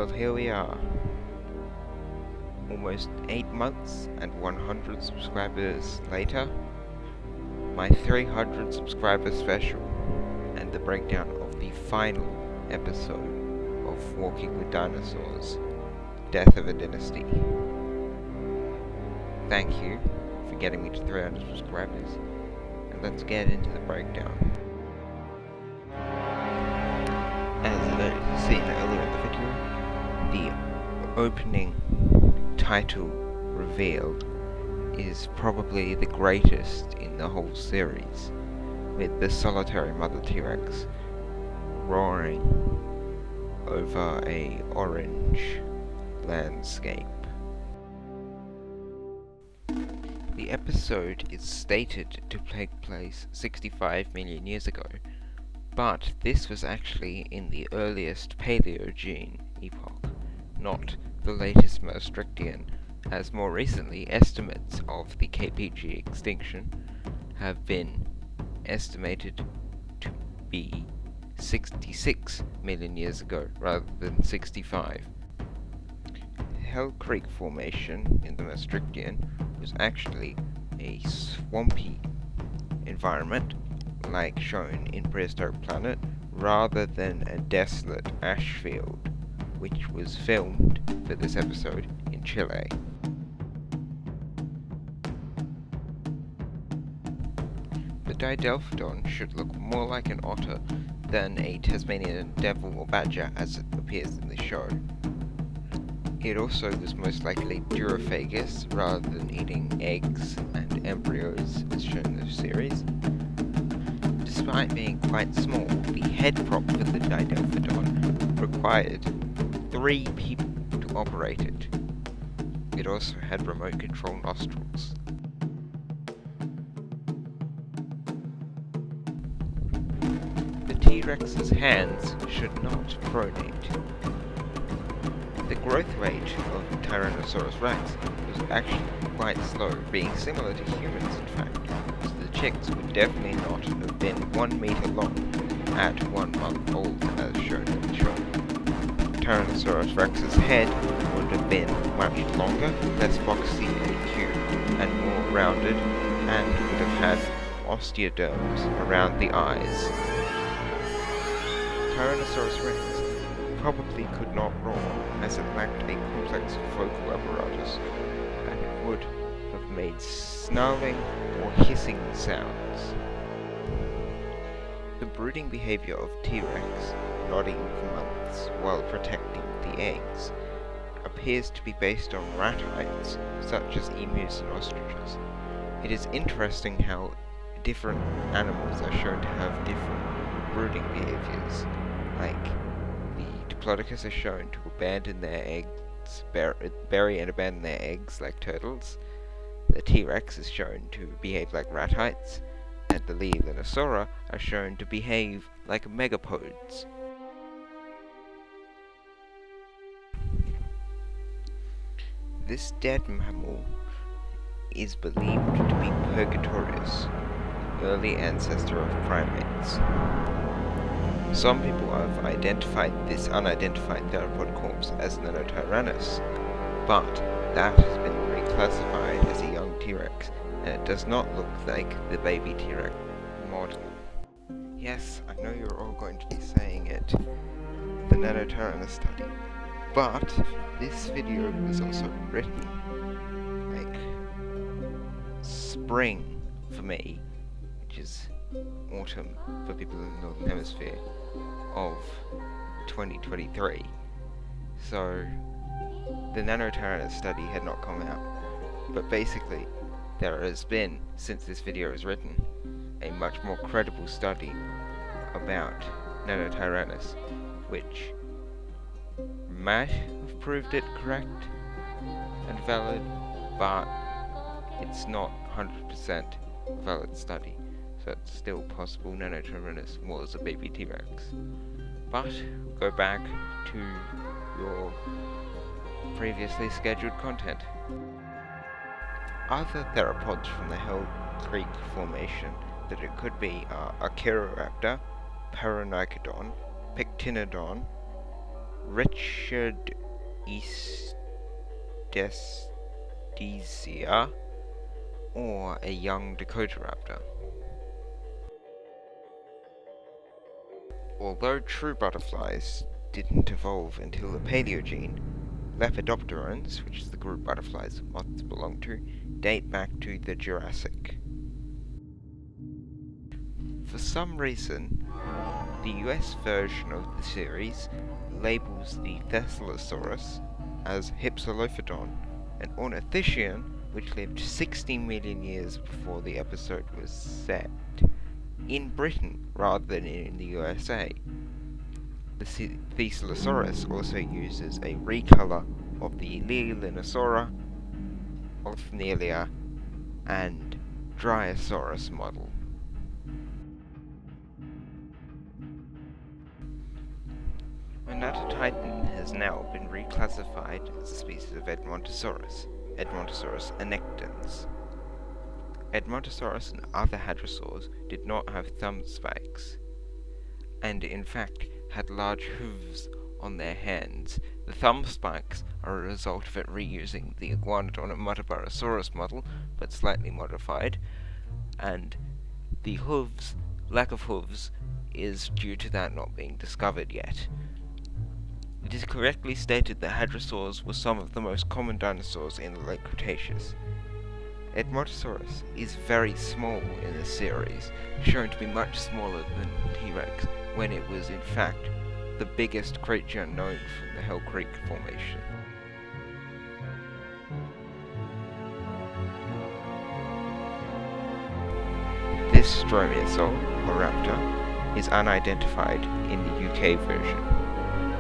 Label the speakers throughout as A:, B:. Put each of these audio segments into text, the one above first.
A: Well, here we are, almost 8 months and 100 subscribers later, my 300 subscriber special, and the breakdown of the final episode of Walking with Dinosaurs, Death of a Dynasty. Thank you for getting me to 300 subscribers, and let's get into the breakdown. As seen earlier in the video, the opening title reveal is probably the greatest in the whole series, with the solitary mother T-Rex roaring over a orange landscape. The episode is stated to take place 65 million years ago, but this was actually in the earliest Paleogene epoch, not the latest Maastrichtian, as more recently estimates of the KPG extinction have been estimated to be 66 million years ago rather than 65. Hell Creek Formation in the Maastrichtian was actually a swampy environment like shown in Prehistoric Planet, rather than a desolate ash field, which was filmed for this episode in Chile. The Didelphodon should look more like an otter than a Tasmanian devil or badger as it appears in the show. It also was most likely Duraphagous rather than eating eggs and embryos as shown in the series. Despite being quite small, the head prop for the Didelphodon required 3 people to operate it. It also had remote control nostrils. The T-Rex's hands should not pronate. The growth rate of Tyrannosaurus rex was actually quite slow, being similar to humans in fact. So the chicks would definitely not have been 1 meter long at 1 month old as shown in the show. Tyrannosaurus rex's head would have been much longer, less boxy and cute, and more rounded, and would have had osteoderms around the eyes. Tyrannosaurus rex probably could not roar, as it lacked a complex vocal apparatus, and it would have made snarling or hissing sounds. The brooding behavior of T-Rex, nodding for months while protecting the eggs, appears to be based on ratites such as emus and ostriches. It is interesting how different animals are shown to have different brooding behaviors, like the Diplodocus are shown to abandon their eggs, bury and abandon their eggs like turtles. The T-Rex is shown to behave like ratites, and the Leelinosaura are shown to behave like megapods. This dead mammal is believed to be Purgatorius, early ancestor of primates. Some people have identified this unidentified theropod corpse as Nanotyrannus, but that has been reclassified as a young T-Rex, and it does not look like the baby T-Rex model. Yes, I know you're all going to be saying it, the Nanotyrannus study, but this video was also written like spring for me, which is autumn for people in the Northern Hemisphere, of 2023. So the Nanotyrannus study had not come out, but basically there has been, since this video was written, a much more credible study about Nanotyrannus, which might have proved it correct and valid, but it's not 100% valid study. So it's still possible Nanotyrannus was a baby T-Rex. But go back to your previously scheduled content. Other theropods from the Hell Creek Formation that it could be are Achiroraptor, Paranicodon, Pictinodon, Richard Eastesier, or a young Dakota raptor. Although true butterflies didn't evolve until the Paleogene, Lepidopterans, which is the group butterflies moths belong to, date back to the Jurassic. For some reason, the US version of the series labels the Thescelosaurus as Hypsilophodon, an ornithischian which lived 60 million years before the episode was set, in Britain rather than in the USA. The Thescelosaurus also uses a recolor of the Leelinosaura, Ophinelia, and Dryosaurus model. Onatotitan has now been reclassified as a species of Edmontosaurus annectens. Edmontosaurus and other hadrosaurs did not have thumb spikes, and in fact had large hooves on their hands. The thumb spikes are a result of it reusing the Iguanodon and Muttaburrasaurus model, but slightly modified, and the lack of hooves is due to that not being discovered yet. It is correctly stated that hadrosaurs were some of the most common dinosaurs in the late Cretaceous. Edmontosaurus is very small in the series, shown to be much smaller than T-Rex, when it was in fact the biggest creature known from the Hell Creek Formation. This dromaeosaur, or raptor, is unidentified in the UK version.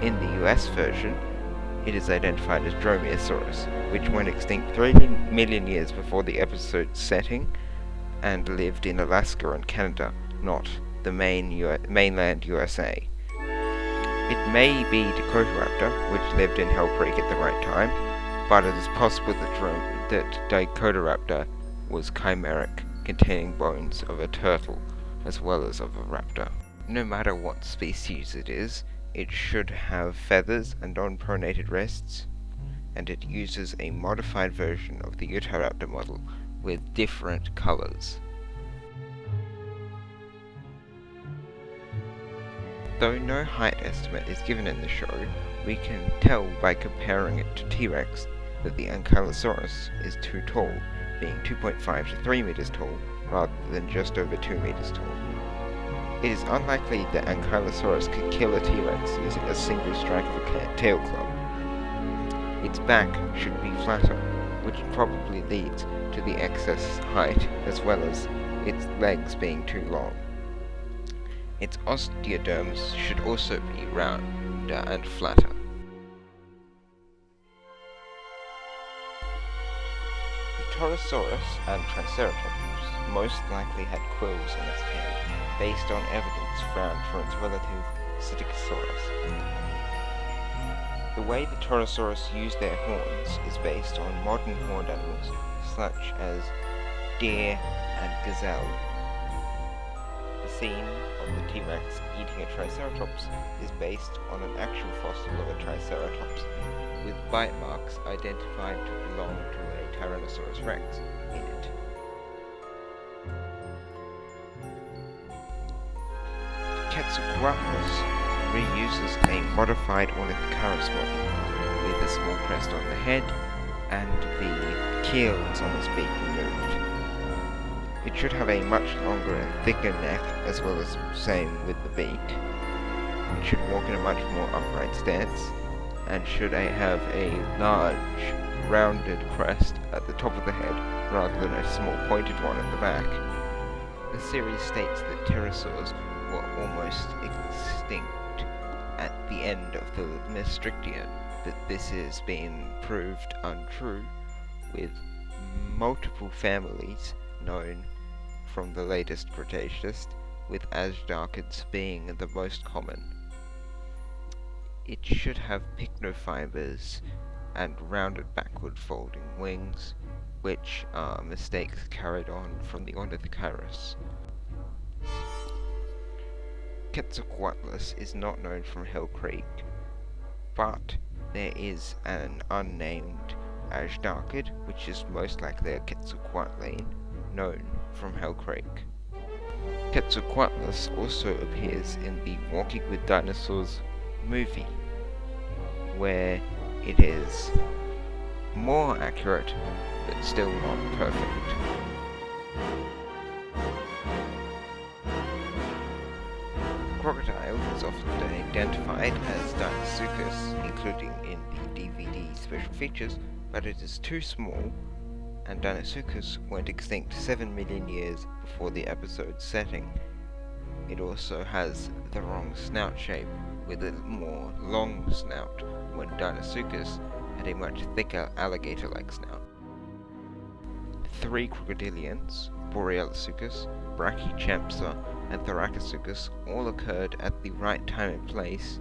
A: In the US version, it is identified as Dromaeosaurus, which went extinct 3 million years before the episode's setting, and lived in Alaska and Canada, not the mainland USA. It may be Dakota raptor, which lived in Hell Creek at the right time, but it is possible that Dakota raptor was chimeric, containing bones of a turtle as well as of a raptor. No matter what species it is, it should have feathers and non-pronated wrists, and it uses a modified version of the Utahraptor model with different colours. Though no height estimate is given in the show, we can tell by comparing it to T-Rex that the Ankylosaurus is too tall, being 2.5 to 3 meters tall rather than just over 2 meters tall. It is unlikely that Ankylosaurus could kill a T-Rex using a single strike of a tail club. Its back should be flatter, which probably leads to the excess height as well as its legs being too long. Its osteoderms should also be rounder and flatter. The Torosaurus and Triceratops most likely had quills on its tail, based on evidence found from its relative Psittacosaurus. The way the Torosaurus used their horns is based on modern horned animals such as deer and gazelle. The scene of the T-Rex eating a Triceratops is based on an actual fossil of a Triceratops, with bite marks identified to belong to a Tyrannosaurus rex in it. Quetzalcoatlus reuses a modified Ornithocaris model with a small crest on the head and the keels on its beak removed. It should have a much longer and thicker neck, as well as same with the beak. It should walk in a much more upright stance, and should have a large, rounded crest at the top of the head, rather than a small pointed one at the back. The series states that pterosaurs were almost extinct at the end of the Maastrichtian, but this has been proved untrue, with multiple families known from the latest Cretaceous, with Asdarchids being the most common. It should have pycnofibers and rounded backward folding wings, which are mistakes carried on from the Ornithocaris. Quetzalcoatlus is not known from Hell Creek, but there is an unnamed Ajdarkid, which is most likely a Quetzalcoatl known from Hell Creek. Quetzalcoatlus also appears in the Walking with Dinosaurs movie, where it is more accurate, but still not perfect. The crocodile is often identified as Dinosuchus, including in the DVD special features, but it is too small, and Dinosuchus went extinct 7 million years before the episode's setting. It also has the wrong snout shape, with a more long snout, when Dinosuchus had a much thicker alligator-like snout. 3 crocodilians, Borealisuchus, Brachychampsa, and Thoracosuchus, all occurred at the right time and place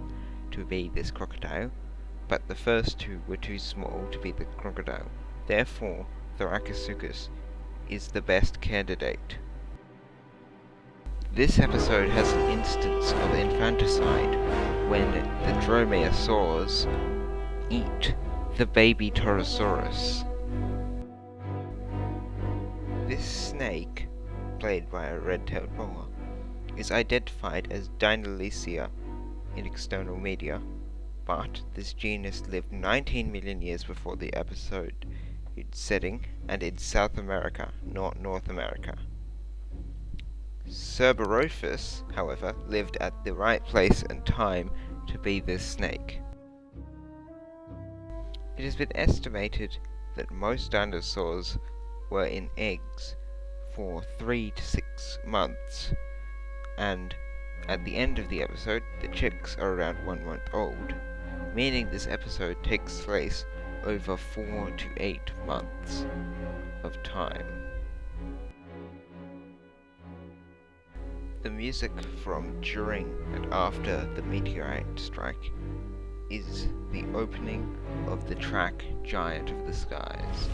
A: to be this crocodile, but the first 2 were too small to be the crocodile. Therefore, Thoracosuchus is the best candidate. This episode has an instance of infanticide when the dromaeosaurs eat the baby Torosaurus. This snake, played by a red-tailed boa, is identified as Deinonychia in external media, but this genus lived 19 million years before the episode setting and in South America, not North America. Cerberophus, however, lived at the right place and time to be this snake. It has been estimated that most dinosaurs were in eggs for 3 to 6 months, and at the end of the episode, the chicks are around 1 month old, meaning this episode takes place over 4 to 8 months of time. The music from during and after the meteorite strike is the opening of the track Giant of the Skies.